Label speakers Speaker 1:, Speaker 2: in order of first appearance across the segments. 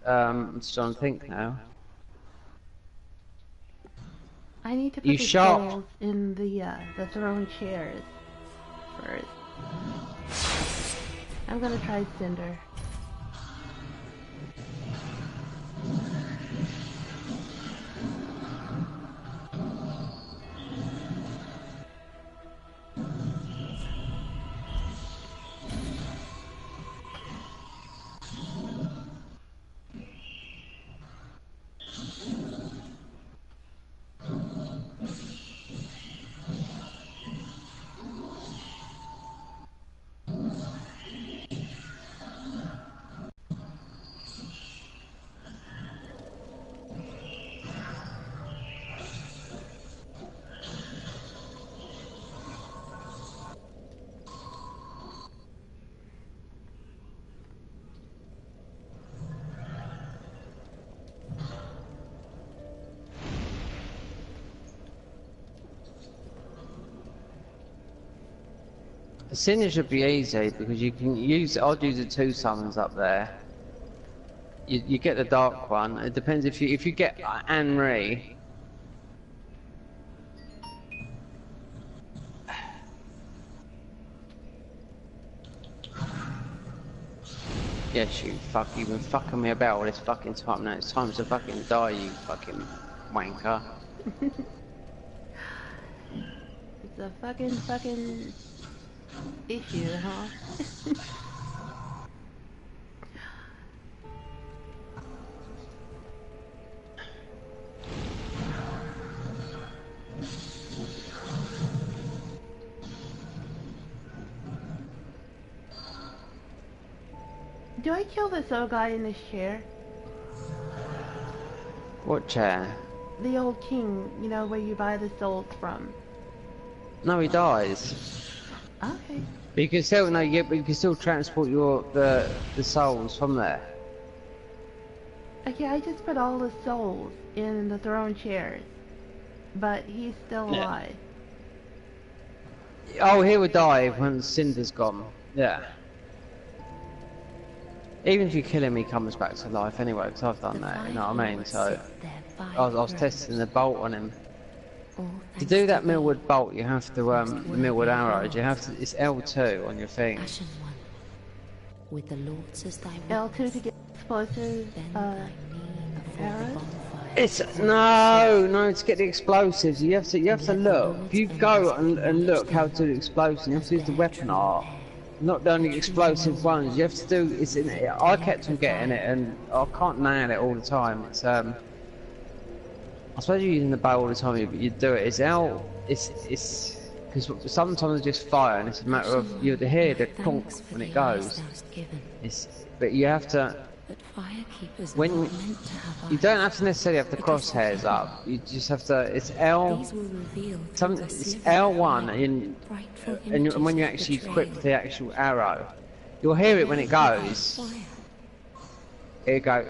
Speaker 1: I'm just trying to think now.
Speaker 2: I need to put the souls in the throne chairs first. I'm gonna try Cinder.
Speaker 1: Cinder should be easy because you can use. I'd use the 2 summons up there. You get the dark one. It depends if you get Anri. Yes, you fuck. You've been fucking me about all this fucking time. Now it's time to fucking die, you fucking wanker.
Speaker 2: It's a fucking issue, huh? Do I kill this old guy in this chair?
Speaker 1: What chair?
Speaker 2: The old king, you know, where you buy the souls from.
Speaker 1: No, he dies.
Speaker 2: Okay.
Speaker 1: But you can still but you can still transport the souls from there.
Speaker 2: Okay, I just put all the souls in the throne chairs, but he's still alive.
Speaker 1: Oh, he would die when Cinder's gone. Yeah. Even if you kill him, he comes back to life anyway, because I've done that, you know what I mean? So, I was testing the bolt on him. To do that Millwood bolt, you have to, the Millwood arrows, you have to, it's L2 on your thing.
Speaker 3: With the Lords as thy
Speaker 2: L2 to get explosive, arrows?
Speaker 1: It's, no, to get the explosives, you have to look. If you go and look how to do the explosives, you have to use the weapon art. Not the only explosive ones, you have to do, it's in it. I kept on getting it and I can't nail it all the time. It's I suppose you're using the bow all the time, but you do it. It's because sometimes it's just fire and it's a matter of you hear the clunk when it goes. But you have to, when you don't have to necessarily have the crosshairs up. You just have to. It's it's L1 and when you actually equip the actual arrow, you'll hear it when it goes. Here you go.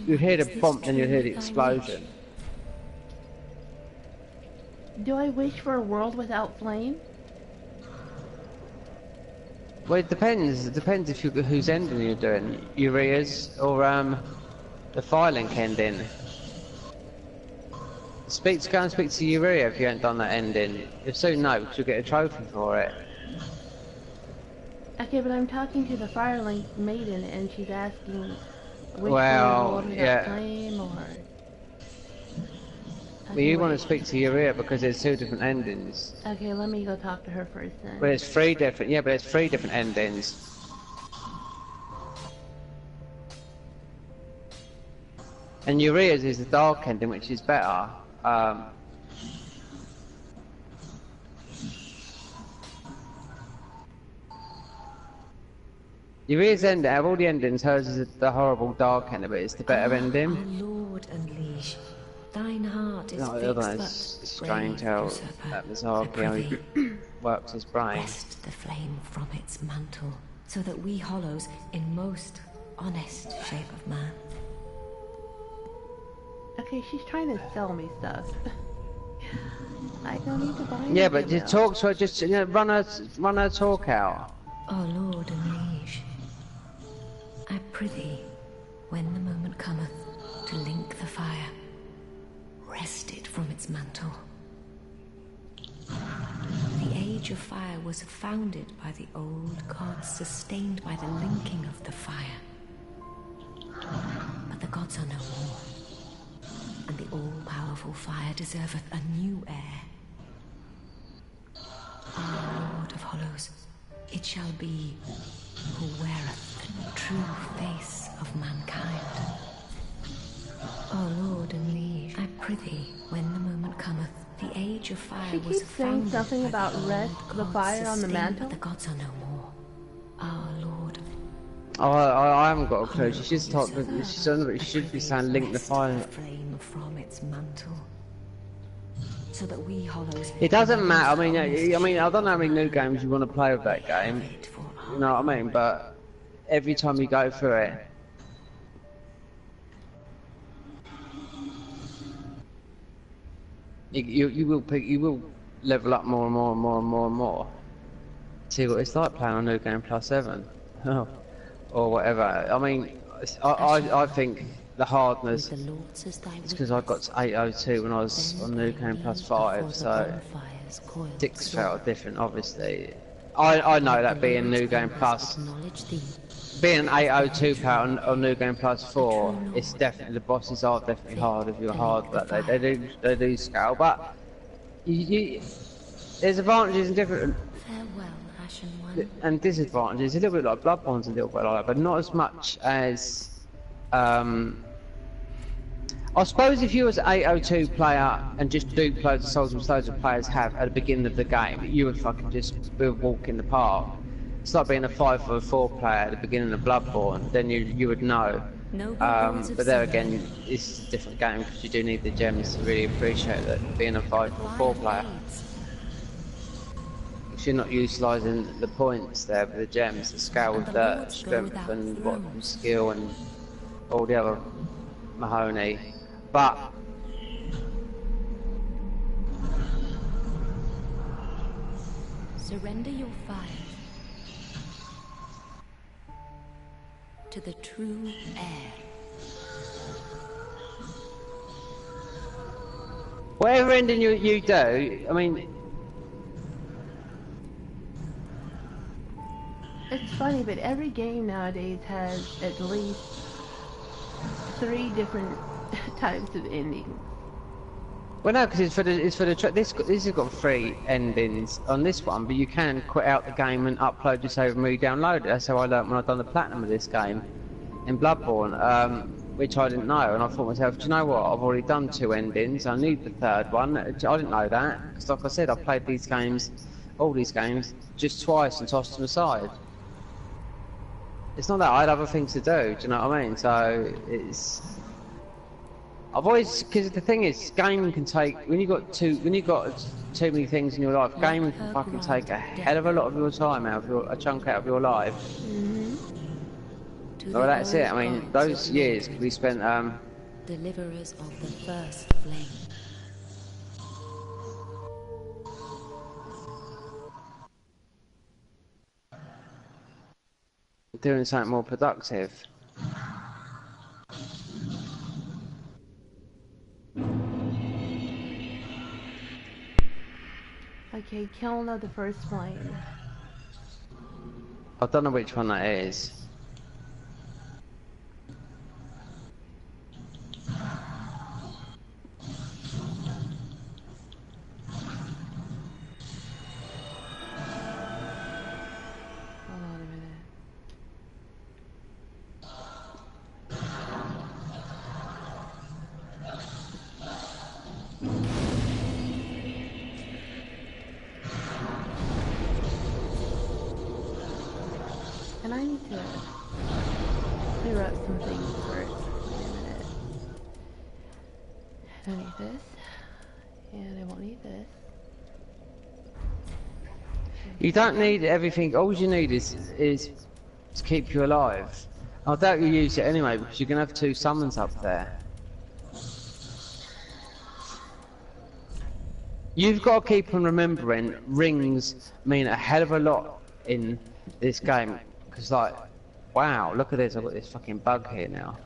Speaker 1: You hear the bump, then you hear the explosion.
Speaker 2: Do I wish for a world without flame?
Speaker 1: Well, it depends. It depends if whose ending you're doing, Uriah's or the Firelink ending. Go and speak to Uriah if you haven't done that ending. If so, no, because you'll get a trophy for it.
Speaker 2: Okay, but I'm talking to the Firelink maiden, and she's asking, which
Speaker 1: well, yeah.
Speaker 2: Flame or...
Speaker 1: Well, you want to speak to Uriah because there's 2 different endings.
Speaker 2: Okay, let me go talk to her first then.
Speaker 1: But there's 3 different. Yeah, but there's 3 different endings. And Uriah's is the dark ending, which is better. Uriah's ending, out of all the endings, hers is the horrible dark ending, but it's the better ending.
Speaker 3: My lord and liege, thine heart is
Speaker 1: no,
Speaker 3: fixed,
Speaker 1: but it's strange how that 𝐸𝐴𝐸 works his brain.
Speaker 3: Wrest the flame from its mantle, so that we hollows, in most honest shape of man.
Speaker 2: Okay, she's trying to sell me stuff. I don't need to buy anything.
Speaker 1: Yeah, but just talk to her, just run her talk out.
Speaker 3: Oh lord and liege, I prithee, When the moment cometh to link the fire, wrest it from its mantle. The age of fire was founded by the old gods, sustained by the linking of the fire. But the gods are no more, and the all-powerful fire deserveth a new heir. Our Lord of Hollows, it shall be who weareth the true face of mankind. O Lord and Liege, I prithee, when the moment cometh, the age of fire
Speaker 2: She
Speaker 3: was
Speaker 2: keeps saying
Speaker 3: founded
Speaker 2: something
Speaker 3: by
Speaker 2: about
Speaker 3: the
Speaker 2: rest
Speaker 3: old
Speaker 2: the
Speaker 3: gods,
Speaker 2: fire on the
Speaker 3: sustained,
Speaker 2: mantle.
Speaker 3: but the gods are no more. Our Lord.
Speaker 1: Oh, I haven't got a clue. She just told me. She should be saying link the fire.
Speaker 3: Flame from its mantle, so that we hollows.
Speaker 1: It doesn't matter. I mean, I don't know how many new games you want to play with that game. You know what I mean? But every time you go through it, you will level up more and more and more and more and more. See what it's like playing on New Game Plus 7, or whatever. I mean, I think the hardness. It's because I got to 802 when I was on New Game Plus 5, so 6 felt different. Obviously, I know that being New Game Plus. Being an 802 player on New Game Plus 4, it's definitely, the bosses are definitely hard if you're hard, but they do scale. But there's advantages and different and disadvantages. A little bit like Bloodborne's a little bit like that, but not as much as I suppose if you was an 802 player and just duped loads of souls which loads of players have at the beginning of the game, you would fucking just walk in the park. It's like being a 5-4 player at the beginning of Bloodborne, then you would know. But there again, it's a different game because you do need the gems to really appreciate that being a 5-4 player. Because you're not utilising the points there with the gems, the scale with the strength and what skill and all the other Mahoney. But
Speaker 3: surrender your fire to the true heir.
Speaker 1: whatever ending you do, I mean,
Speaker 2: it's funny, but every game nowadays has at least 3 different types of endings.
Speaker 1: well, no, because it's for the this has got 3 endings on this one, but you can quit out the game and upload your save and re-download it. That's how I learned when I done the platinum of this game in Bloodborne, which I didn't know, and I thought to myself, do you know what? I've already done 2 endings. I need the 3rd one. I didn't know that because, like I said, I played these games, all these games, just twice and tossed them aside. It's not that I had other things to do. Do you know what I mean? So it's. I've always, because the thing is, gaming can take, when you got too many things in your life, gaming can fucking take a hell of a lot of your time out of a chunk out of your life. Well, that's it. I mean, those years we spent
Speaker 3: Deliverers of the first flame.
Speaker 1: doing something more productive.
Speaker 2: Okay, killing of the first flame.
Speaker 1: I don't know which one that is.
Speaker 2: Hold on a minute. And I need to clear up some things first. Wait a minute. I don't need this. And I won't need this.
Speaker 1: You don't need everything. All you need is to keep you alive. I doubt you use it anyway because you're gonna have 2 summons up there. You've got to keep on remembering rings mean a hell of a lot in this game. Because like, wow, look at this, I've got this fucking bug here now.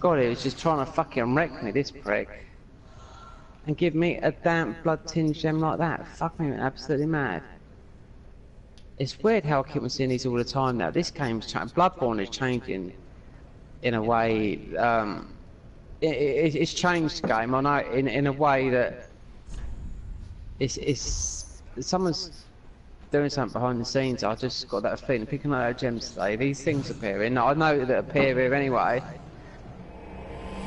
Speaker 1: God, he was just trying to fucking wreck me, this prick. And give me a damn blood-tinged gem like that. Fuck me, absolutely mad. It's weird how I keep on seeing these all the time now. This game's changing. Bloodborne is changing in a way. It's changed the game. I know in a way that it's someone's doing something behind the scenes. I just got that feeling. Picking up those gems today. These things appearing. I know that appear here anyway.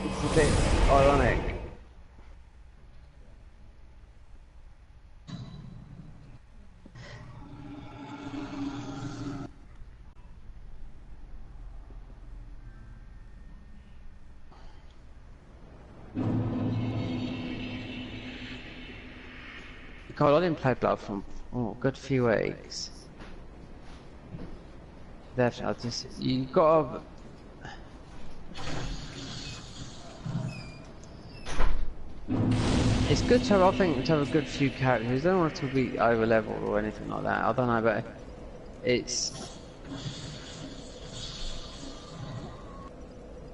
Speaker 1: It's a bit ironic. God, I didn't play Blood for a good few weeks. Definitely, you gotta. It's good to, I think, to have a good few characters. I don't want it to be over leveled or anything like that. I don't know, but it's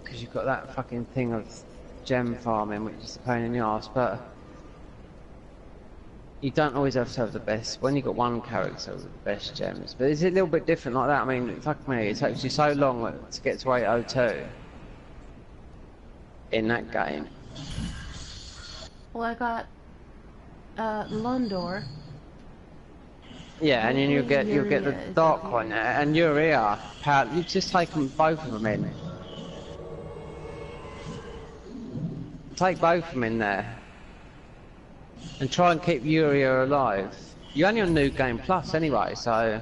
Speaker 1: because you've got that fucking thing of gem farming, which is a pain in the arse, but you don't always have to have the best. When you got one character with the best gems, but it's a little bit different like that. I mean, fuck me, it takes you so long to get to 802 in that game.
Speaker 2: Well, I got Londor.
Speaker 1: Yeah, and then you'll get the dark one and Urea. You just take them both of them in. Take both of them in there. And try and keep Urea alive. You're only on New Game Plus anyway, so...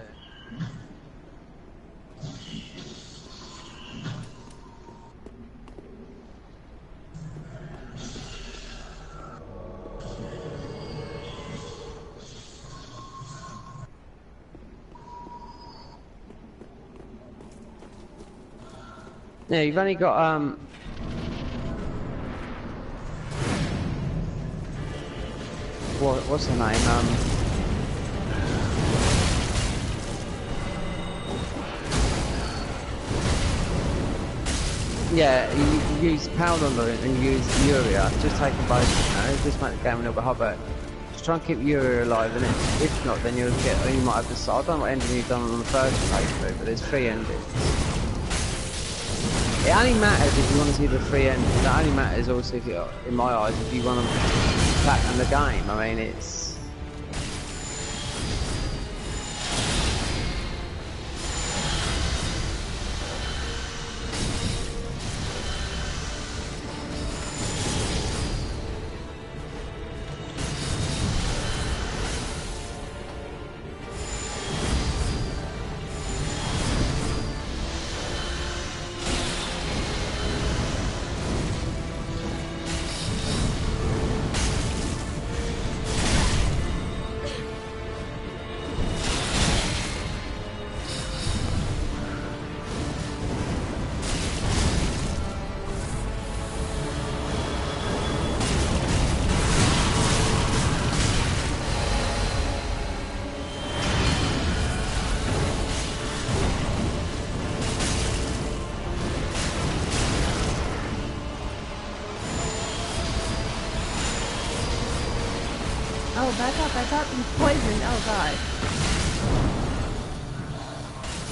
Speaker 1: Yeah, you've only got, what's the name? Yeah, you use powder and use Urea. Just take them both, you know, just make the game a little bit harder. Just try and keep Urea alive, and if not, then you might have to. I don't know what ending you've done on the first playthrough, but there's 3 endings. It only matters if you want to see the 3 endings. It only matters also if you, in my eyes, if you want to platinum the game. I mean, it's...
Speaker 2: Oh, back up, I thought he was poisoned. Oh god.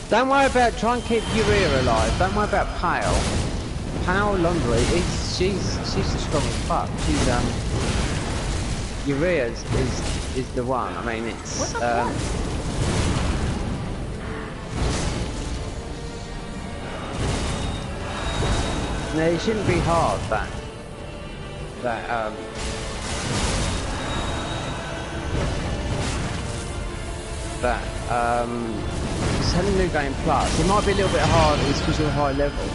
Speaker 1: Don't worry about trying to keep Urea alive. Don't worry about Pale. Pale Laundry, she's strong as fuck. She's Urea is the one. I mean, it's
Speaker 2: what the fuck?
Speaker 1: No, it shouldn't be hard. It's having New Game Plus. It might be a little bit hard, it's because you're high level.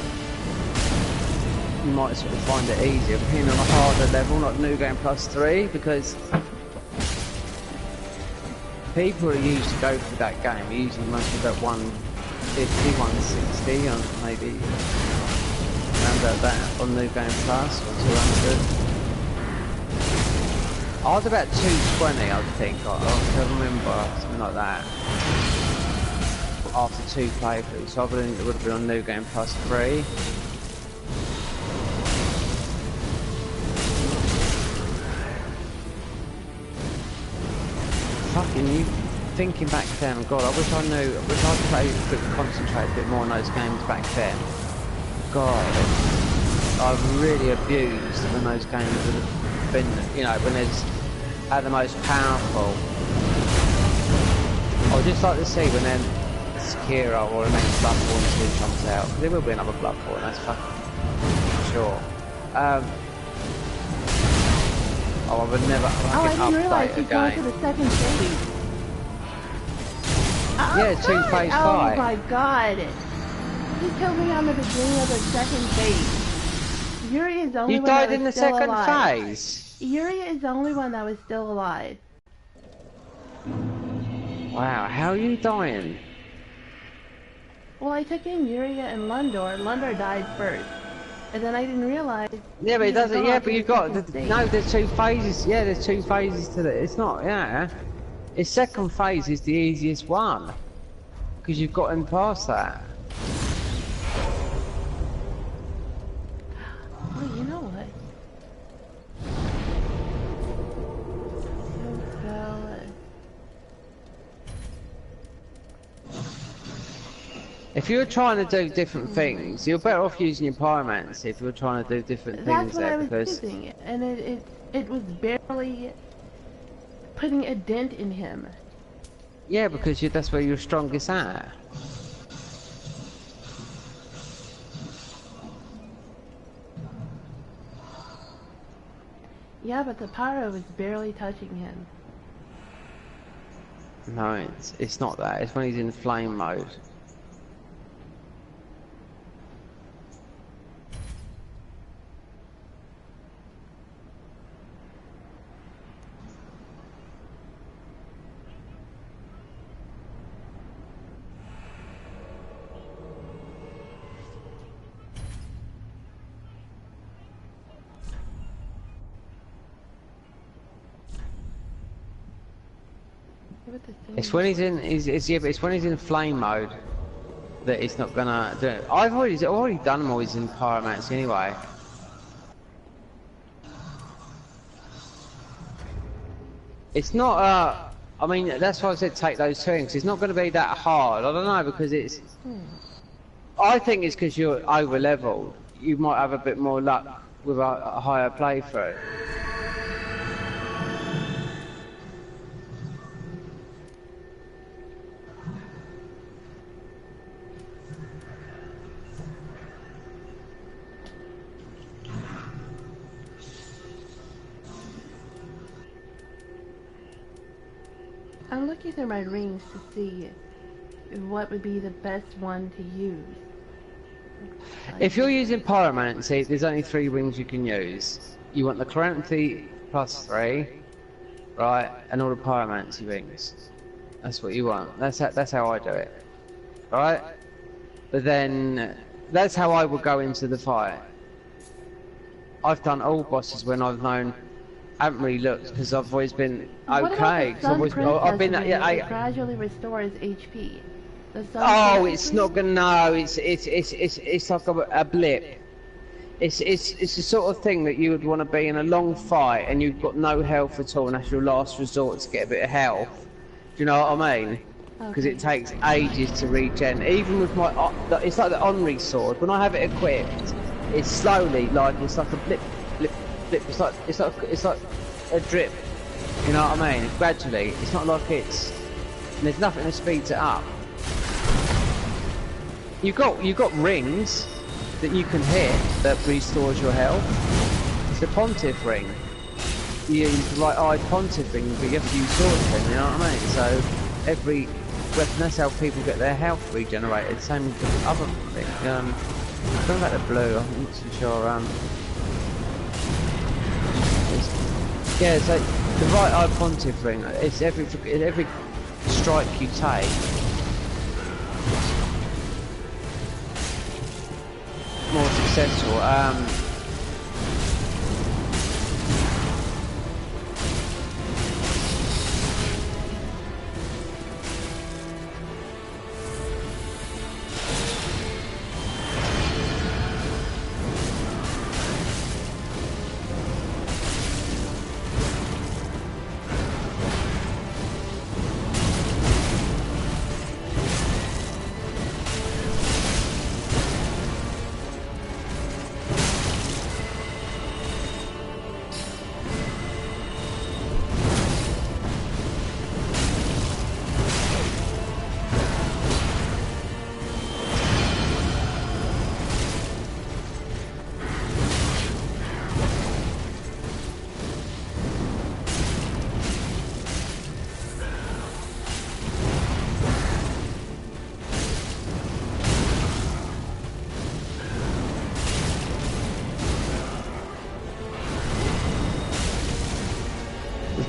Speaker 1: You might sort of find it easier being on a harder level, not New Game Plus 3, because people who used to go through that game are usually mostly about 150, 160, or maybe around about that on New Game Plus, or 200. I was about 220, I think. I can remember something like that. After 2 playthroughs, so I believe it would have been on New Game Plus 3. fucking you thinking back then, God, I wish I knew, I wish I'd played a bit, concentrate a bit more on those games back then. God, I've really abused when those games would have been, you know, when it's at the most powerful. I would just like to see when then Sekiro or the next Bloodborne 2 comes out. There will be another Bloodborne, that's fucking sure. Oh, I would never
Speaker 2: I didn't realize
Speaker 1: update a
Speaker 2: he's going to
Speaker 1: game.
Speaker 2: the second phase.
Speaker 1: Yeah, 2-phase fight.
Speaker 2: Oh my god. He killed me on the beginning of the second phase. Yuri is the only
Speaker 1: You
Speaker 2: one that
Speaker 1: died in the
Speaker 2: was still
Speaker 1: second
Speaker 2: alive.
Speaker 1: phase?
Speaker 2: Yuri is the only one that was still alive.
Speaker 1: Wow, how are you dying?
Speaker 2: Well, I took in Yuria and Lundor. Lundor died first. And then I didn't realize...
Speaker 1: Yeah, but it doesn't, yeah, but you've got,
Speaker 2: second
Speaker 1: no, there's 2 phases, yeah, there's 2 phases to it. It's not, yeah. Its second phase is the easiest one. Because you've gotten past that.
Speaker 2: Well, you know what?
Speaker 1: If you're trying to do different things, you're better off using your pyromancy if you're trying to do different things there, because...
Speaker 2: That's what I was using, and it was barely putting a dent in him.
Speaker 1: Yeah, because that's where you're strongest at.
Speaker 2: Yeah, but the pyro was barely touching him.
Speaker 1: No, it's not that. It's when he's in flame mode. It's when he's in, yeah, but it's when he's in flame mode that it's not gonna do it. I've already done them always in pyromancy anyway. It's not, I mean, that's why I said take those things. It's not gonna be that hard. I don't know, because it's, I think it's because you're over leveled. You might have a bit more luck with a higher playthrough.
Speaker 2: I'm looking through my rings to see what would be the best one to use.
Speaker 1: If you're using pyromancy, there's only 3 rings you can use. You want the chromancy +3, right, and all the pyromancy rings. That's what you want. That's how I do it, right? But then that's how I would go into the fight. I've done all bosses when I've known. I haven't really looked because I've always been okay. I've been. Yeah,
Speaker 2: it gradually restores HP.
Speaker 1: Oh, it's not gonna. No, it's like a blip. It's the sort of thing that you would want to be in a long fight and you've got no health at all, and that's your last resort to get a bit of health. Do you know what I mean? Because it takes ages to regen. Even with my, it's like the Onry sword. When I have it equipped, it's slowly it's like a blip. It's like a drip. You know what I mean? It's gradually. It's not like there's nothing that speeds it up. You got rings that you can hit that restores your health. It's the Pontiff ring. You use the right-eyed Pontiff ring, but you have to use sword ring. You know what I mean? So every weapon, that's how people get their health regenerated. Same with the other thing. Going back to blue, I'm not too sure. Yeah, it's like the right-eyed Pontiff ring. It's every strike you take. More successful.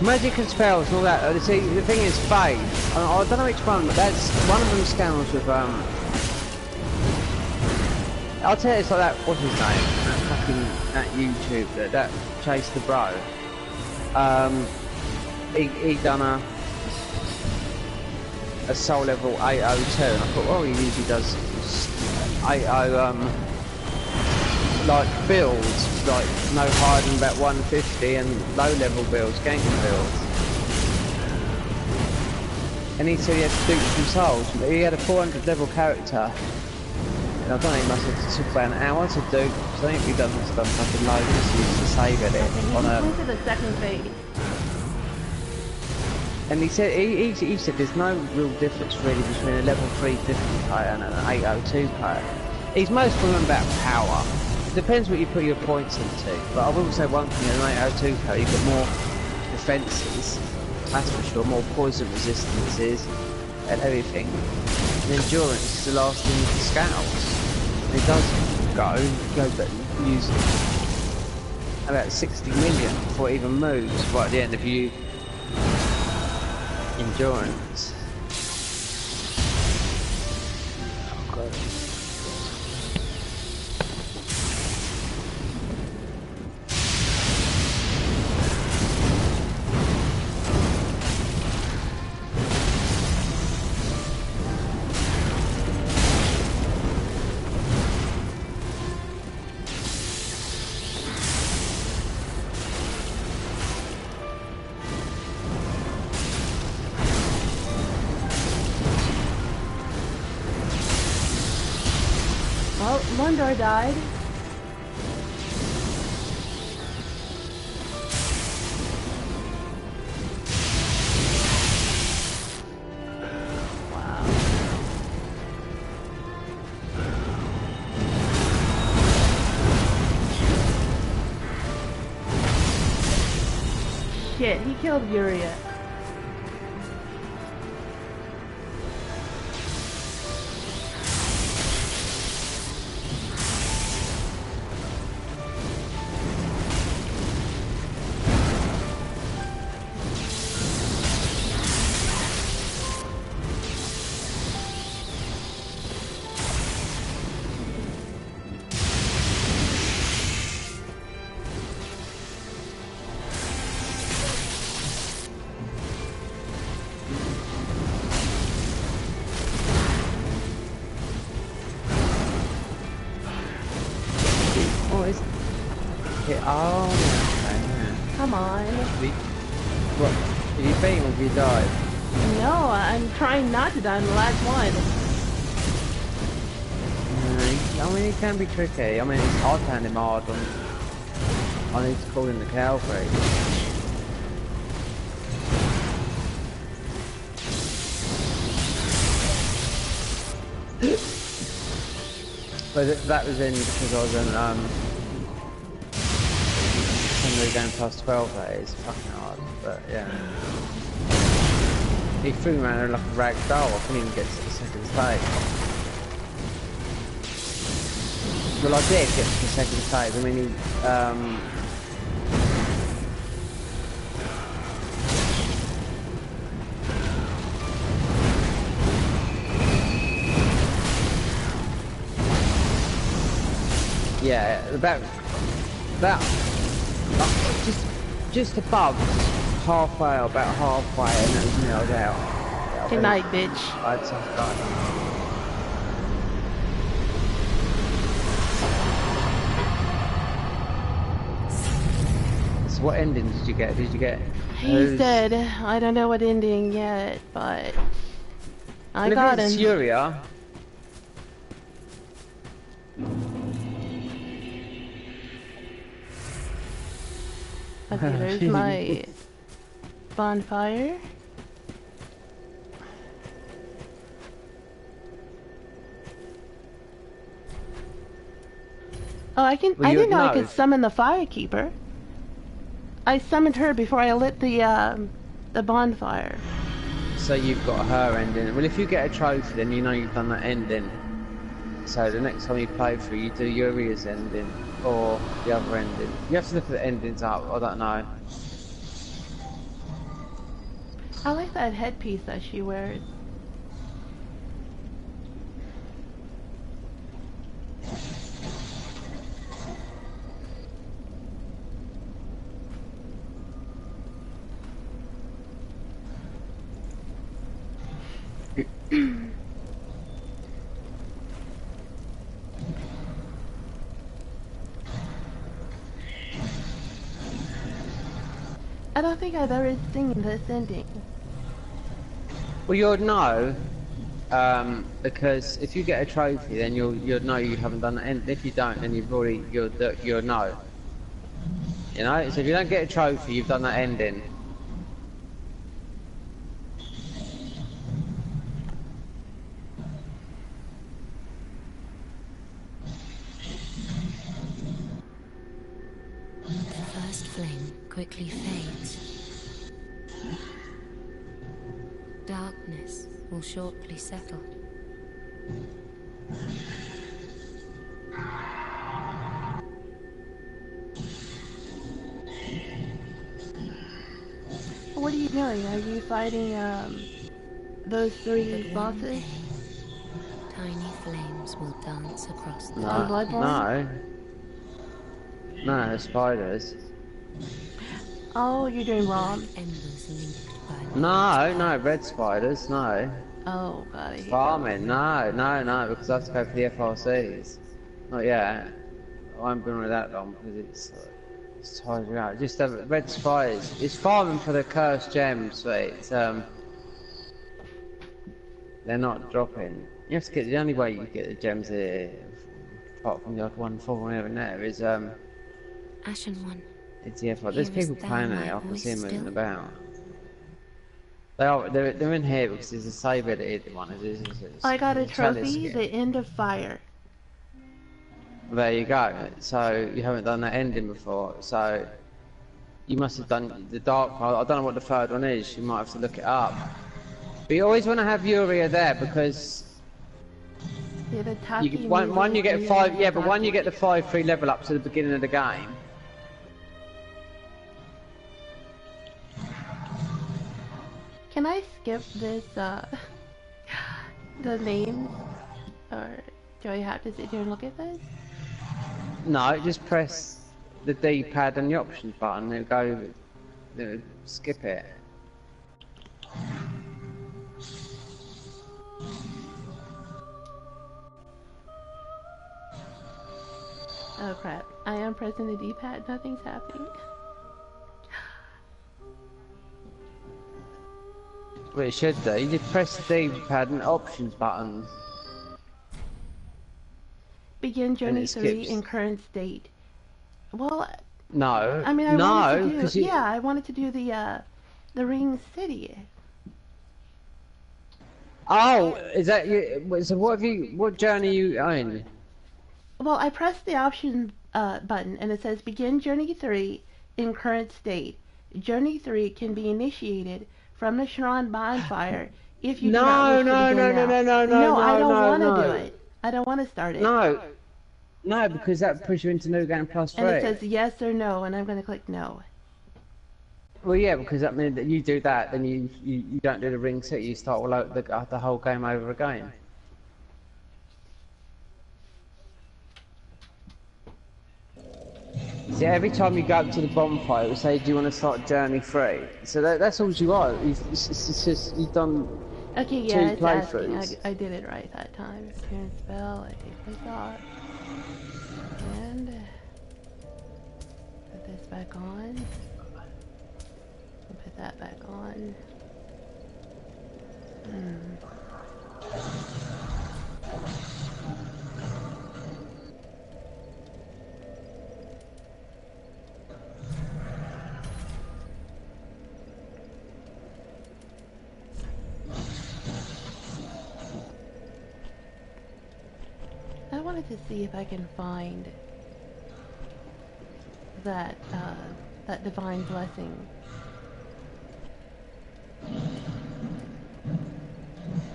Speaker 1: magic and spells and all that. See, the thing is, Faith. I don't know which one, but that's one of them scandals with I'll tell you, it's like that. What's his name? That YouTube that Chase the Bro. He done a soul level 802, and I thought, well, he usually does 80 like builds, like no higher than about 150, and low level builds, ganking builds. And he said he had to do some souls. He had a 400 level character. And I don't think he must have took about an hour to do. So I think he done stuff fucking loads. He used to save it on a.
Speaker 2: Went to the second phase.
Speaker 1: And he said he said there's no real difference really between a level 350 player and an 802 player. He's most of them about power. It depends what you put your points into. But I will say one thing: an 802 player, you've got more defences. That's for sure. More poison resistances and everything. And endurance is the last thing with the scouts. And he does go but use about 60 million before it even moves right at the end of you. Endurance. Oh god.
Speaker 2: Well, Mundor died. Wow. Shit, he killed Yuria.
Speaker 1: Oh, okay, yeah.
Speaker 2: Come on.
Speaker 1: What? Did you beat him or did you die?
Speaker 2: No, I'm trying not to die in the last one.
Speaker 1: I mean, he can be tricky. I mean, I found him hard on his calling the cavalry. But that was in because I was in going past 12 days, fucking hard, but yeah. He threw me around like a rag doll, I couldn't even get to the second stage. Well, I did get to the second stage, I mean, he, yeah, about just above halfway, or about halfway, and that was nailed out. Yeah,
Speaker 2: Good night, bitch.
Speaker 1: I had tough guy. So what ending did you get? Did you get?
Speaker 2: He's dead. I don't know what ending yet, but I got him.
Speaker 1: If it's Yuria.
Speaker 2: Okay, there's my bonfire. Oh, I didn't know I could summon the firekeeper. I summoned her before I lit the bonfire.
Speaker 1: So you've got her ending. Well, if you get a trophy, then you know you've done that ending. So the next time you play through, you do Yuria's ending or the other ending. You have to look at the endings up. I don't know.
Speaker 2: I like that headpiece that she wears. I don't think I've ever seen this ending.
Speaker 1: Well, you'll know, because if you get a trophy, then you'll know you haven't done that. And if you don't, then you'll know. You know, so if you don't get a trophy, you've done that ending.
Speaker 3: The first flame quickly fades. Darkness will shortly settle.
Speaker 2: What are you doing? Are you fighting those three bosses?
Speaker 3: Tiny flames will dance across the
Speaker 1: No, spiders.
Speaker 2: Oh, you're doing wrong.
Speaker 3: embers linked by
Speaker 1: No, red spiders, no.
Speaker 2: Oh, God, I hate
Speaker 1: Farming, no, because I have to go for the FRCs. Not yet. I won't be on it that long because it's tired you out. Just have red spiders. It's farming for the cursed gems, but it's they're not dropping. You have to get the only way you get the gems here, apart from the like 1-4 here and there, is
Speaker 3: Ashen One.
Speaker 1: it's the FR. There's people playing it. I can see them moving about. They're in here because there's a saber that hit one.
Speaker 2: I got a trophy, the end of fire.
Speaker 1: There you go. So you haven't done that ending before. So you must have done the dark one. I don't know what the third one is. You might have to look it up. But you always want to have 𝐬𝐢𝐬 there because one you get 5. Yeah, but one you get the 5-3 level up to the beginning of the game.
Speaker 2: Can I skip this, the names? Or do I have to sit here and look at this?
Speaker 1: No, just press the D-pad and the options button and go, skip it.
Speaker 2: Oh crap, I am pressing the D-pad, nothing's happening.
Speaker 1: Well, it should do. You just press the D-pad and options button.
Speaker 2: Begin journey 3 in current state. Well,
Speaker 1: no.
Speaker 2: I mean, I wanted to do, yeah, I wanted to do the Ring City.
Speaker 1: Oh, is that you? So what journey are you on?
Speaker 2: Well, I pressed the options button and it says begin journey 3 in current state. Journey 3 can be initiated from the Shrine bonfire if you do not wish to begin now. No, I don't want to do it. I don't want to start it.
Speaker 1: No, because that pushes you into New Game Plus 3.
Speaker 2: And it says yes or no, and I'm going to click no.
Speaker 1: Well, yeah, because that means that you do that, then you don't do the Ring City. You start all over the whole game over again. See, every time you go up to the bonfire, it will say, "Do you want to start Journey 3?" So that's all you are. It's just you've done.
Speaker 2: Okay, yeah,
Speaker 1: two playthroughs.
Speaker 2: I did it right that time. Turn spell, I take this off. And put this back on. And put that back on. I wanted to see if I can find that that divine blessing.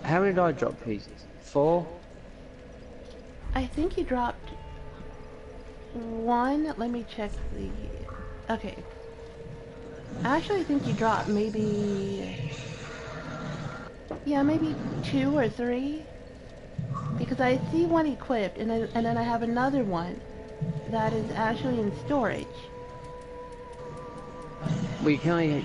Speaker 1: How many did I drop pieces? 4?
Speaker 2: I think you dropped 1. Let me check the. Okay. I actually think you dropped maybe Yeah, maybe 2 or 3. Because I see one equipped, and then I have another one that is actually in storage.
Speaker 1: We can only,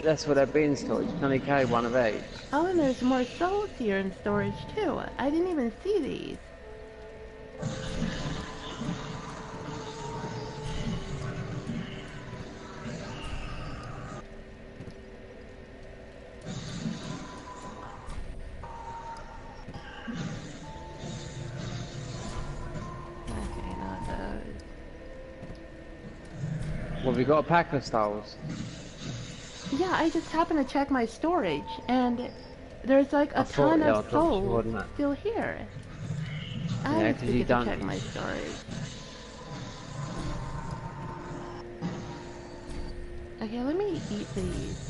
Speaker 1: that's what they've been in storage. You can only carry one of each.
Speaker 2: Oh, and there's more souls here in storage too. I didn't even see these. Okay, not those.
Speaker 1: Well, we got a pack of skulls.
Speaker 2: Yeah, I just happened to check my storage, and there's like a ton of souls still here. I
Speaker 1: Yeah,
Speaker 2: just forget to check my storage. Okay, let me eat these.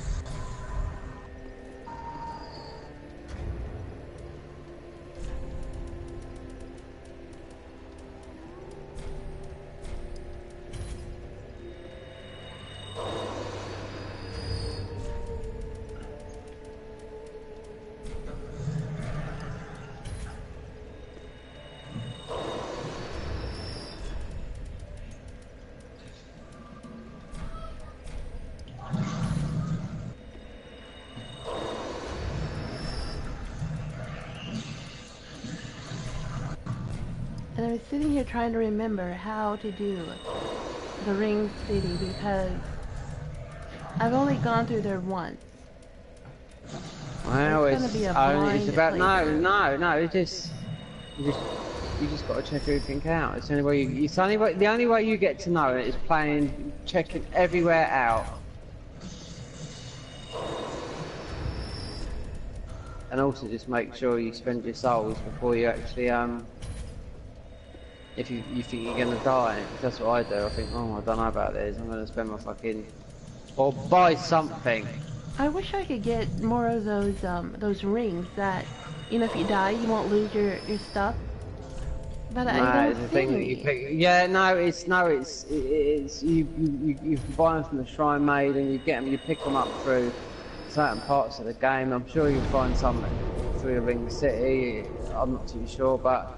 Speaker 2: And I was sitting here trying to remember how to do the Ring City because I've only gone through there once.
Speaker 1: Well,
Speaker 2: it's
Speaker 1: about no. You just got to check everything out. It's the only way the only way you get to know it is playing, checking everywhere out. And also just make sure you spend your souls before you actually if you think you're gonna die. That's what I do. I think, oh, I don't know about this. I'm gonna spend my fucking or buy something.
Speaker 2: I wish I could get more of those rings that, you know, if you die, you won't lose your stuff. But I don't
Speaker 1: it's the thing that you pick. Yeah, it's you can buy them from the Shrine Maid and you get them. You pick them up through certain parts of the game. I'm sure you'll find some through the Ring City. I'm not too sure, but.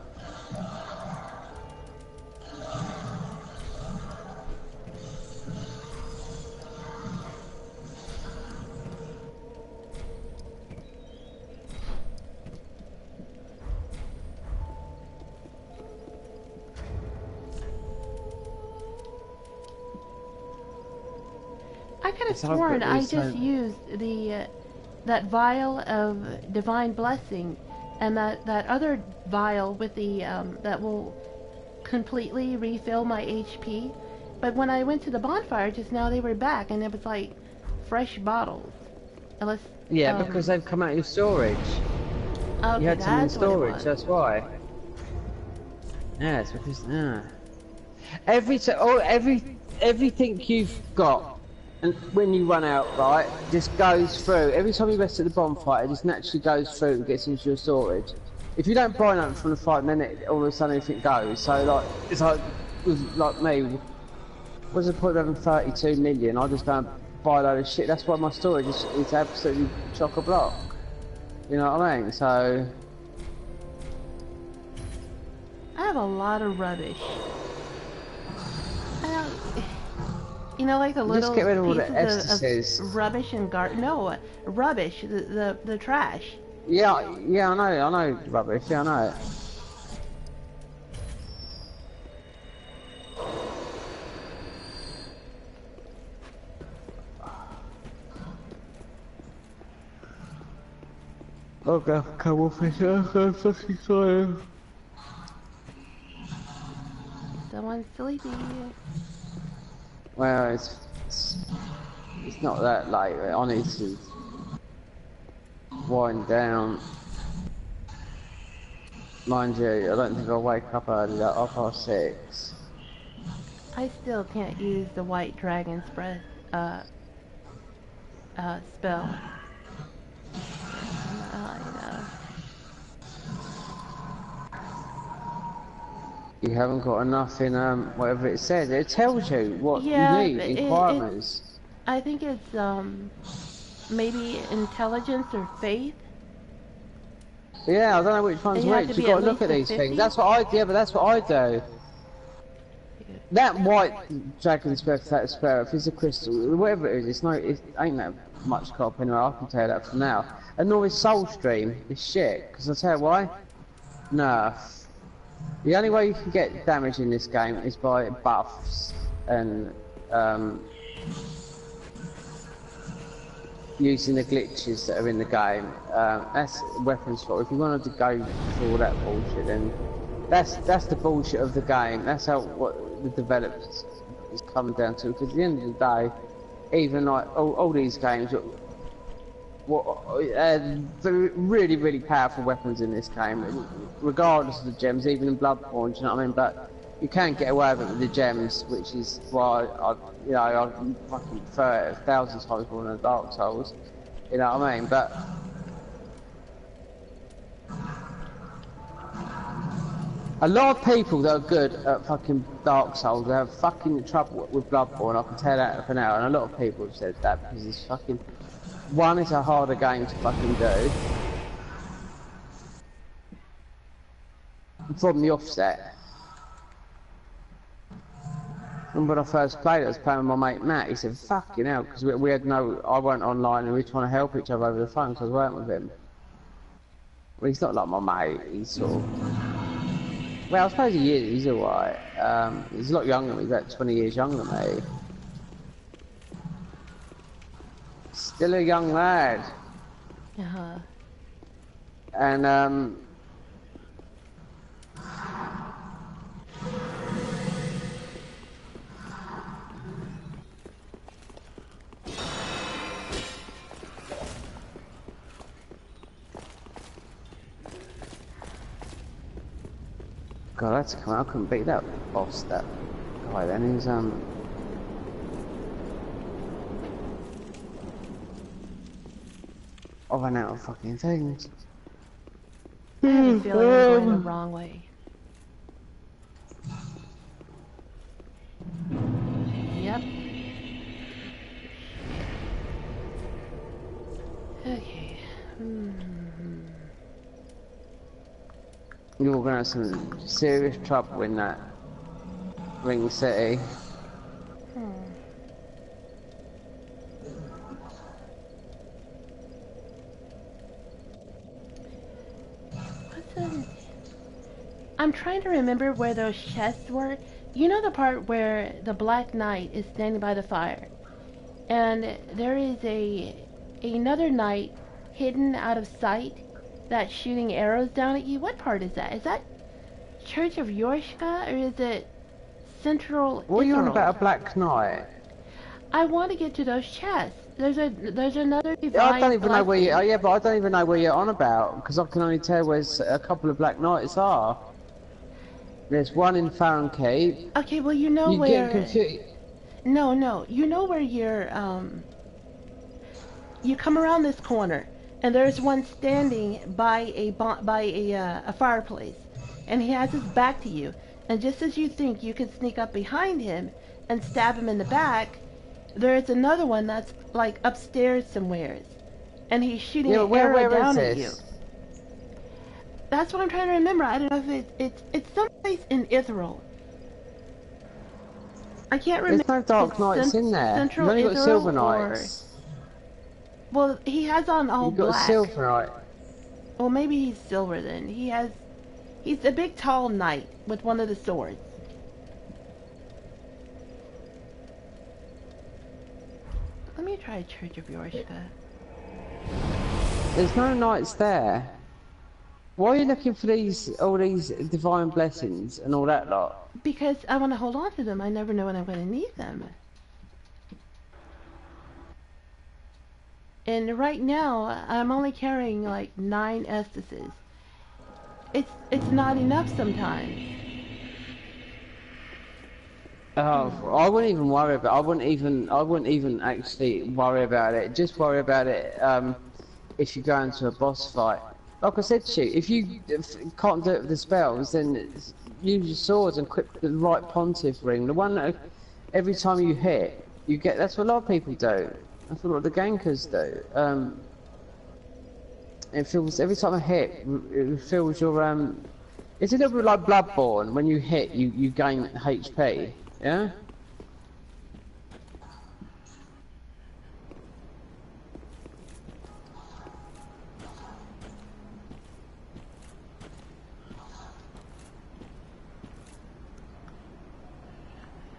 Speaker 2: I could have sworn I just used that vial of divine blessing, and that other vial with the that will completely refill my HP. But when I went to the bonfire just now, they were back, and it was like fresh bottles. Unless
Speaker 1: because they've come out of your storage.
Speaker 2: Okay,
Speaker 1: you had some in storage.
Speaker 2: Was.
Speaker 1: That's why. Yeah, it's because everything you've got. And when you run out, right, just goes through. Every time you rest at the bonfire, it just naturally goes through and gets into your storage. If you don't buy nothing from the fight, then all of a sudden everything goes. So like, it's like me. What's the point of having 32 million? I just go and buy a load of shit. That's why my storage is absolutely chock-a-block. You know what I mean? So
Speaker 2: I have a lot of rubbish. You know, like the little
Speaker 1: just get rid of all the
Speaker 2: pieces of rubbish and rubbish, the trash.
Speaker 1: Yeah, I know rubbish. Yeah, I know it. Okay, come on, fish. I'm fucking tired.
Speaker 2: Someone's sleepy.
Speaker 1: Well, it's not that late. I need to wind down. Mind you, I don't think I'll wake up early, like 6:30.
Speaker 2: I still can't use the White Dragon's Breath spell.
Speaker 1: You haven't got enough in whatever it says. It tells you what you need in requirements.
Speaker 2: I think it's maybe intelligence or faith.
Speaker 1: Yeah, I don't know which one's which. You've got to look at these things. That's what I. Yeah, but that's what I do. That white dragon spear, if it's a crystal, whatever it is, it's no, it ain't that much cop anyway. I can tell you that from now. And nor is Soul Stream. It's shit. Because I'll tell you why. Nerf. The only way you can get damage in this game is by buffs and using the glitches that are in the game. That's weapon swap. If you wanted to go for all that bullshit, then that's the bullshit of the game. That's how what the developers is coming down to. Because at the end of the day, even like all these games, really, really powerful weapons in this game, regardless of the gems, even in Bloodborne, do you know what I mean? But you can get away with it with the gems, which is why I fucking prefer it 1,000 times more than Dark Souls, you know what I mean? But a lot of people that are good at fucking Dark Souls have fucking trouble with Bloodborne, I can tell that for now, and a lot of people have said that because it's fucking... One, it's a harder game to fucking do. From the offset. And when I first played it, I was playing with my mate Matt. He said, fucking hell, because we had no... I went online and we were trying to help each other over the phone because I was working with him. Well, he's not like my mate, he's sort of... Well, I suppose he is, he's alright. He's a lot younger than me, he's about 20 years younger than me. Still a young lad.
Speaker 2: Uh-huh.
Speaker 1: And God, that's come out. I couldn't beat that boss, that guy then. He's I ran out of fucking things.
Speaker 2: I have a feeling I'm going the wrong way. Yep. Okay.
Speaker 1: You're gonna have some serious trouble in that Ring City.
Speaker 2: I'm trying to remember where those chests were. You know the part where the Black Knight is standing by the fire, and there is another knight hidden out of sight that's shooting arrows down at you. What part is that? Is that Church of 𝐸𝐸, or is it Central?
Speaker 1: What are you on about a Black Knight?
Speaker 2: I want to get to those chests. There's another divine.
Speaker 1: I don't even know where you. Oh yeah, but I don't even know where you're on about because I can only tell where a couple of Black Knights are. There's one in Fahrenheit.
Speaker 2: Okay, well you know where.
Speaker 1: You get confused.
Speaker 2: No, you know where you're. You come around this corner, and there's one standing by a fireplace, and he has his back to you. And just as you think you can sneak up behind him and stab him in the back, there's another one that's like upstairs somewheres, and he's shooting an arrow down at you. That's what I'm trying to remember. I don't know if it's someplace in 𝐸𝐸𝐸. I can't remember.
Speaker 1: There's no Dark Knights in there.
Speaker 2: Central
Speaker 1: You've only got Silver
Speaker 2: or...
Speaker 1: Knights.
Speaker 2: Well, he has on all black.
Speaker 1: You've got Silver Knight.
Speaker 2: Well, maybe he's silver then. He's a big tall knight with one of the swords. Let me try Church of 𝐸𝐸𝐸.
Speaker 1: There's no knights there. Why are you looking for all these divine blessings and all that lot?
Speaker 2: Because I want to hold on to them. I never know when I'm going to need them. And right now, I'm only carrying like 9 Estuses. It's not enough sometimes.
Speaker 1: Oh, I wouldn't even worry about. I wouldn't even actually worry about it. Just worry about it if you go into a boss fight. Like I said to you, if you can't do it with the spells, then use your swords and equip the right pontiff ring. The one that every time you hit, you get. That's what a lot of people do. That's what the gankers do. it feels every time I hit, it feels your It's a little bit like Bloodborne. When you hit, you gain HP. Yeah.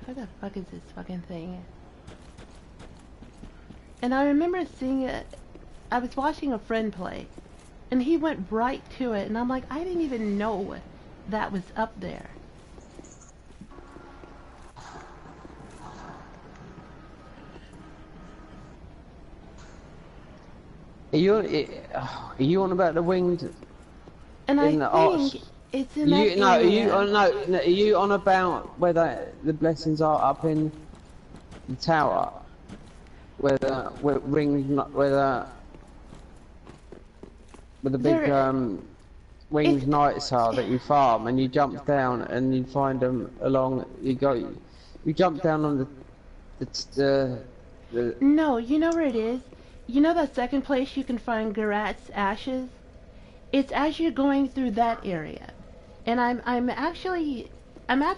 Speaker 2: What the fuck is this fucking thing? And I remember seeing it. I was watching a friend play, and he went right to it, and I'm like, I didn't even know that was up there.
Speaker 1: Are you on about the winged?
Speaker 2: And I think it's in that area.
Speaker 1: Are you on about where the blessings are up in the tower? Where the big winged knights are that you farm, and you jump down and you find them along. You jump down on the.
Speaker 2: No, you know where it is. You know that second place you can find Ghâraht's ashes? It's as you're going through that area. And I'm at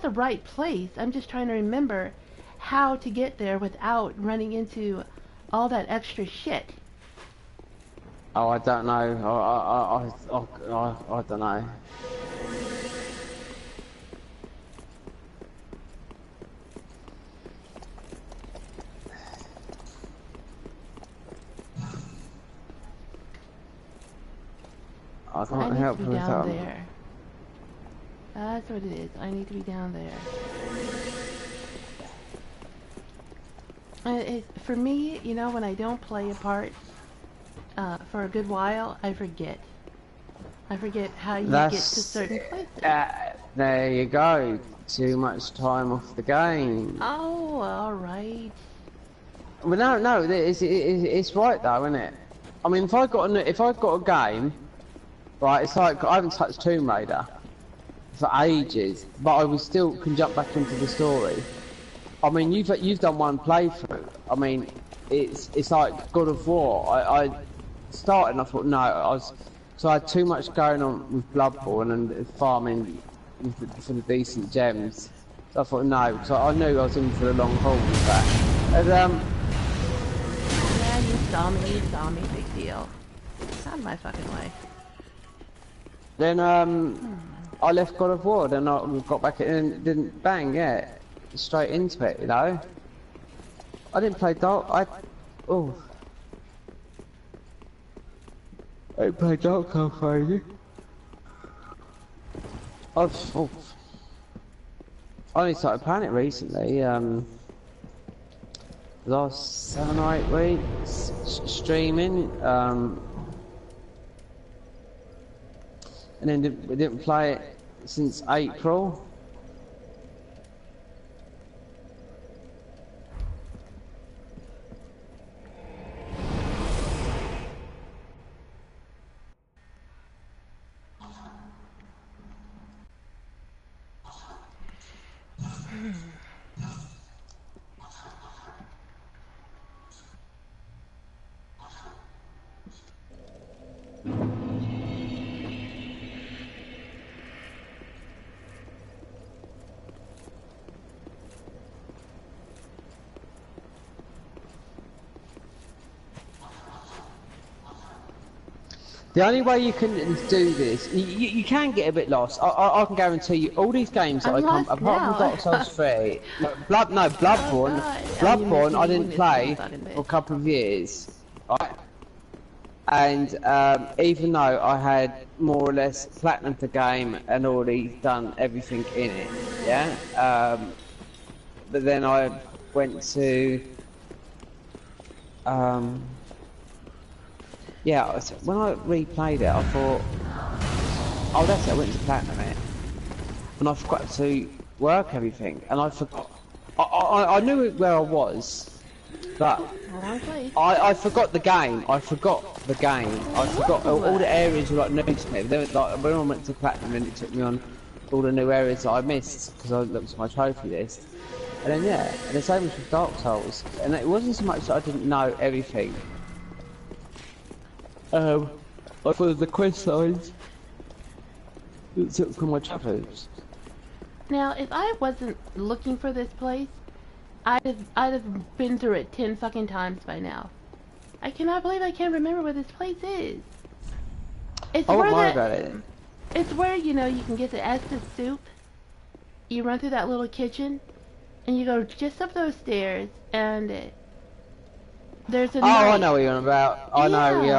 Speaker 2: the right place. I'm just trying to remember how to get there without running into all that extra shit.
Speaker 1: Oh, I don't know. I don't know. I can't help
Speaker 2: I need to be down there. That's what it is. I need to be down there. For me, you know, when I don't play a part for a good while, I forget. I forget how you get to certain places.
Speaker 1: There you go. Too much time off the game.
Speaker 2: Oh, all right.
Speaker 1: Well, no, it's right though, isn't it? I mean, if I got a game, right? It's like I haven't touched Tomb Raider for ages, but I still can jump back into the story. I mean, you've done one playthrough. I mean, it's like God of War. I started and I thought no, so I had too much going on with Bloodborne and farming for the decent gems. So I thought no, so I knew I was in for the long haul with that. And
Speaker 2: yeah, you saw me, big deal. Out of my fucking way.
Speaker 1: Then I left God of War, then I got back in and didn't bang, yeah, straight into it, you know. I didn't play Dark. I didn't play Dark Souls for you. I only started playing it recently. Last 7 or 8 weeks streaming. And then we didn't play it since April. The only way you can do this, you can get a bit lost. I can guarantee you, all these games that apart from Dark Souls 3, Bloodborne, I didn't play for a couple of years, right? And even though I had more or less platinumed the game and already done everything in it, yeah. But then I went to yeah, when I replayed it, I thought, oh, that's it, I went to platinum it. And I forgot to work everything, and I forgot. I knew where I was, but I forgot the game. I forgot all the areas were like new to me. They were like, when I went to platinum, and it took me on all the new areas that I missed, because I looked at my trophy list. And then, yeah, and the same with Dark Souls. And it wasn't so much that I didn't know everything. I followed the quest lines. It took from my trappers.
Speaker 2: Now, if I wasn't looking for this place, I'd have been through it 10 fucking times by now. I cannot believe I can't remember where this place is. It's
Speaker 1: I
Speaker 2: where
Speaker 1: won't worry about it.
Speaker 2: It's where, you know, you can get the Estes soup. You run through that little kitchen, and you go just up those stairs, and there's a
Speaker 1: I know what you're on about. I know what you're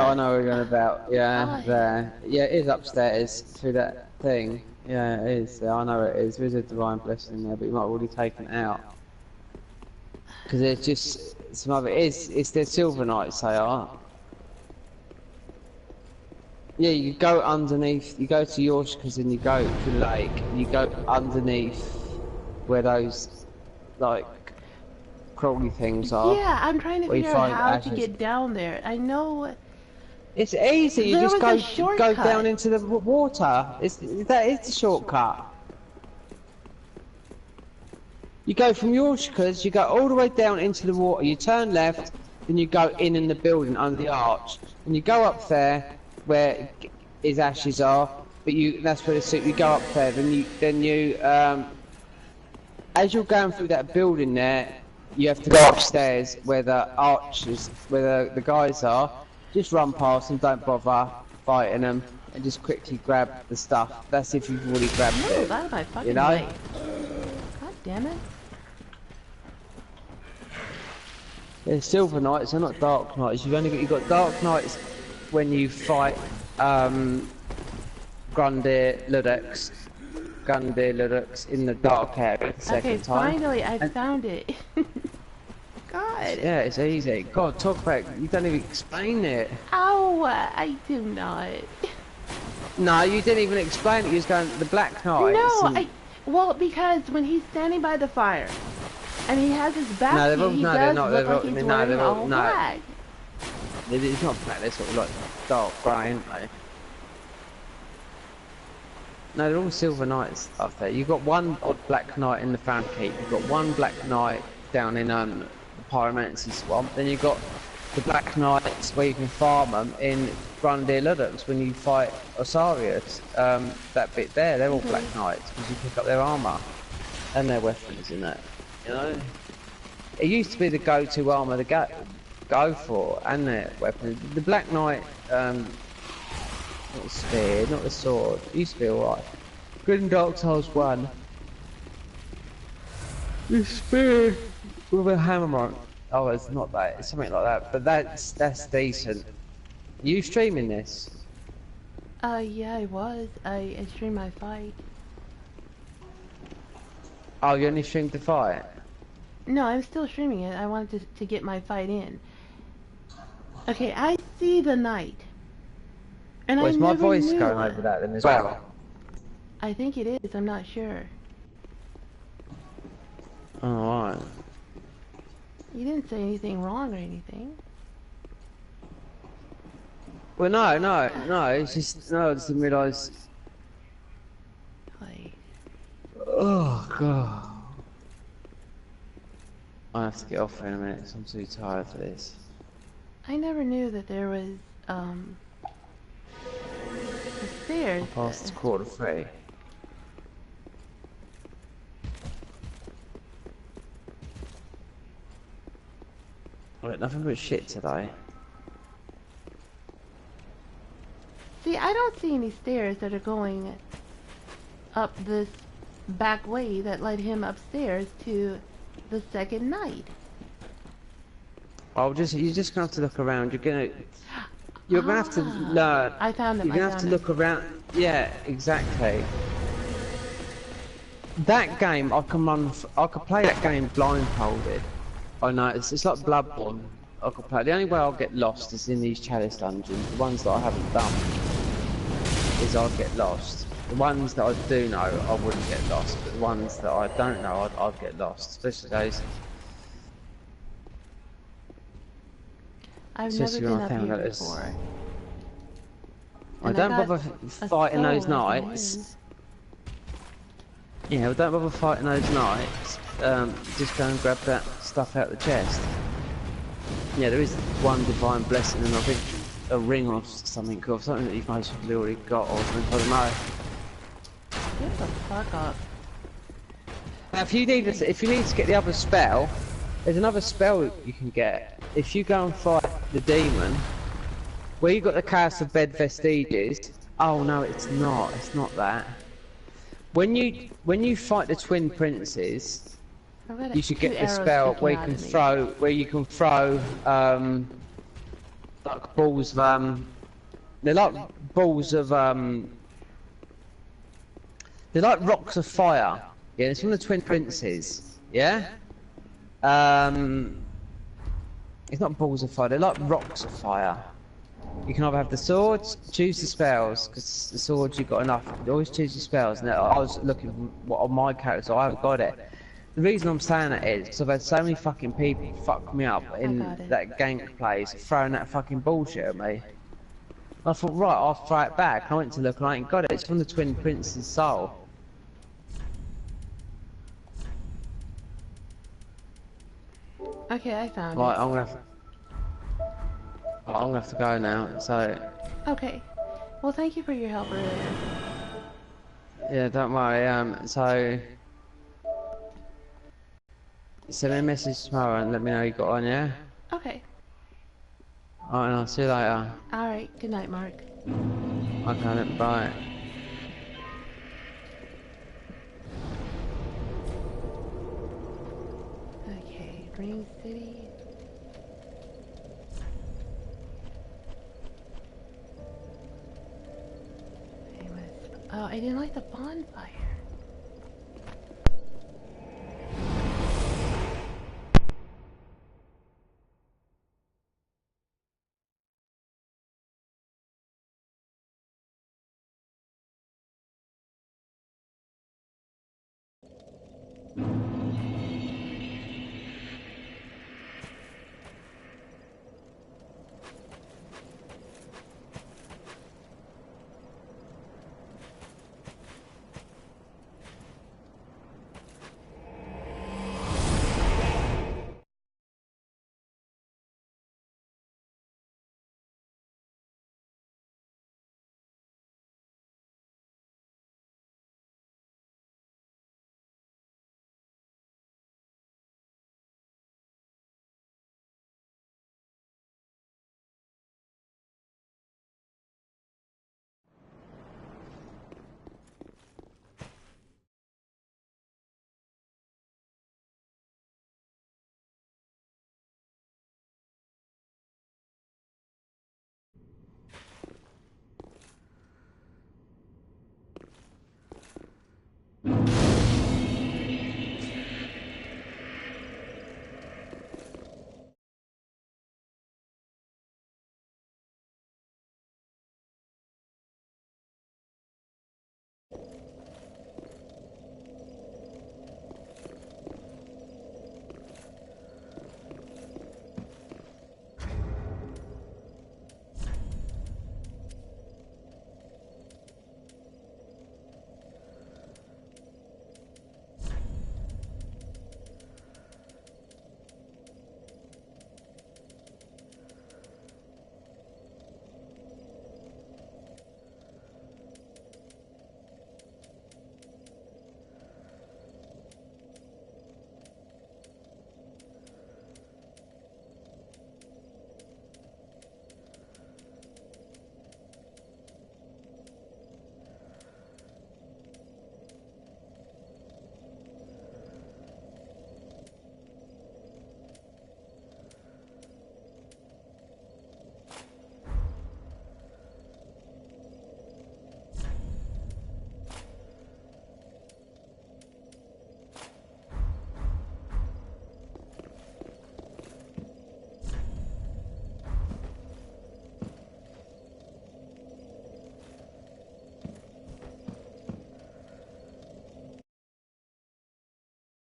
Speaker 1: on about. Yeah,
Speaker 2: Oh.
Speaker 1: there. Yeah, it is upstairs through that thing. Yeah, it is. I know it is. There is a divine blessing in there, but you might have already taken it out. Because there's just some other. It's the Silver Knights, they are. Yeah, you go underneath. You go to Yorshkas and you go to the lake. You go underneath where those like crawly things are.
Speaker 2: Yeah, I'm trying to
Speaker 1: where you
Speaker 2: figure out
Speaker 1: find
Speaker 2: how
Speaker 1: ashes.
Speaker 2: to get down there. I know.
Speaker 1: It's easy. You
Speaker 2: There
Speaker 1: just
Speaker 2: was a
Speaker 1: go
Speaker 2: shortcut.
Speaker 1: down into the water. That is the shortcut. You go from Yorshkas, you go all the way down into the water. You turn left, then you go in the building under the arch, and you go up there where his ashes are. But that's where the suit. You go up there, then you as you're going through that building there, you have to go upstairs where the archers, where the guys are. Just run past them, don't bother fighting them, and just quickly grab the stuff. That's if you've already grabbed
Speaker 2: Move
Speaker 1: it.
Speaker 2: out of my fucking
Speaker 1: You know?
Speaker 2: way. God damn it.
Speaker 1: They're Silver Knights, they're not Dark Knights. You've got Dark Knights when you fight Gundyr Ludux in the dark area the second time.
Speaker 2: Finally I found it. God.
Speaker 1: Yeah, it's easy. God, talk about it. You don't even explain it.
Speaker 2: Ow, I do not.
Speaker 1: No, you didn't even explain it. You was going the Black Knights.
Speaker 2: No, well, because when he's standing by the fire, and he has his back,
Speaker 1: No,
Speaker 2: he
Speaker 1: they're
Speaker 2: does
Speaker 1: not.
Speaker 2: look like he's wearing all black.
Speaker 1: It's not black. They're sort of like dark grey, aren't they? No, they're all Silver Knights up there. You've got one odd Black Knight in the Found Keep. You've got one Black Knight down in the Pyromancy Swamp. Then you've got the Black Knights where you can farm them in Gundyr Ludux when you fight Osarius. That bit there, they're all Black Knights because you pick up their armour and their weapons in that. You know, it used to be the go-to armour to go for and their weapons. The Black Knight, not the spear, not the sword. It used to be alright. Good in Dark Souls 1. The spear with a hammer on. Oh, it's not that. It's something like that. But that's decent. Are you streaming this?
Speaker 2: Yeah, I was. I streamed my fight.
Speaker 1: Oh, you only streamed the fight?
Speaker 2: No, I'm still streaming it. I wanted to get my fight in. Okay, I see the knight. And
Speaker 1: Well,
Speaker 2: I
Speaker 1: is my
Speaker 2: never
Speaker 1: voice
Speaker 2: knew
Speaker 1: going over that then as well?
Speaker 2: I think it is. I'm not sure.
Speaker 1: Alright.
Speaker 2: You didn't say anything wrong or anything.
Speaker 1: Well, no. It's just I just didn't realise.
Speaker 2: Like,
Speaker 1: Oh god. I have to get off in a minute. 'Cause I'm too tired for this.
Speaker 2: I never knew that there was the stairs.
Speaker 1: Past 2:45. Alright, nothing but shit today.
Speaker 2: See, I don't see any stairs that are going up this back way that led him upstairs to the second night.
Speaker 1: You're just gonna have to look around. You're gonna have to learn.
Speaker 2: I found him.
Speaker 1: You're gonna have to look around. Yeah, exactly. That game, I could play that game blindfolded. I know it's like Bloodborne. I could play. The only way I'll get lost is in these chalice dungeons. The ones that I haven't done is I'd get lost. The ones that I do know, I wouldn't get lost. But the ones that I don't know, I'd get lost. Especially those.
Speaker 2: I've
Speaker 1: Especially
Speaker 2: never
Speaker 1: when I
Speaker 2: been
Speaker 1: found
Speaker 2: up
Speaker 1: out
Speaker 2: here
Speaker 1: it's.
Speaker 2: before.
Speaker 1: I
Speaker 2: And
Speaker 1: don't
Speaker 2: got
Speaker 1: bother
Speaker 2: a
Speaker 1: fighting
Speaker 2: soul
Speaker 1: those
Speaker 2: at the
Speaker 1: knights.
Speaker 2: end.
Speaker 1: Yeah, well, don't bother fighting those knights. Just go and grab that stuff out of the chest. Yeah, there is one divine blessing, and I think a ring or something, or something that you guys have already got, or something, I don't know.
Speaker 2: Get the fuck up.
Speaker 1: Now, if you need to get the other spell, there's another spell you can get. If you go and fight the demon, where you got the Chaos of Bed Vestiges. Oh no, it's not. It's not that. When you fight the twin princes, you should get the spell where you can throw like balls of they're like balls of they're like rocks of fire. Yeah, it's from the twin princes. Yeah. It's not balls of fire. They're like rocks of fire. You can either have the swords, choose the spells, because the swords you've got enough. You always choose your spells. And I was looking what on my character, so I haven't got it. The reason I'm saying that is because I've had so many fucking people fuck me up in that gameplay, throwing that fucking bullshit at me. I thought, right, I'll throw it back. I went to look and I ain't got it. It's from the Twin Prince's soul.
Speaker 2: Okay, I found it.
Speaker 1: I'm gonna have to go now, so...
Speaker 2: Okay. Well, thank you for your help earlier.
Speaker 1: Yeah, don't worry, so... Send me a message tomorrow and let me know you got on, yeah?
Speaker 2: Okay.
Speaker 1: Alright, I'll see you later.
Speaker 2: Alright, good night, Mark.
Speaker 1: Okay, then, bye.
Speaker 2: Okay, Ring City. Oh, I didn't like the bonfire.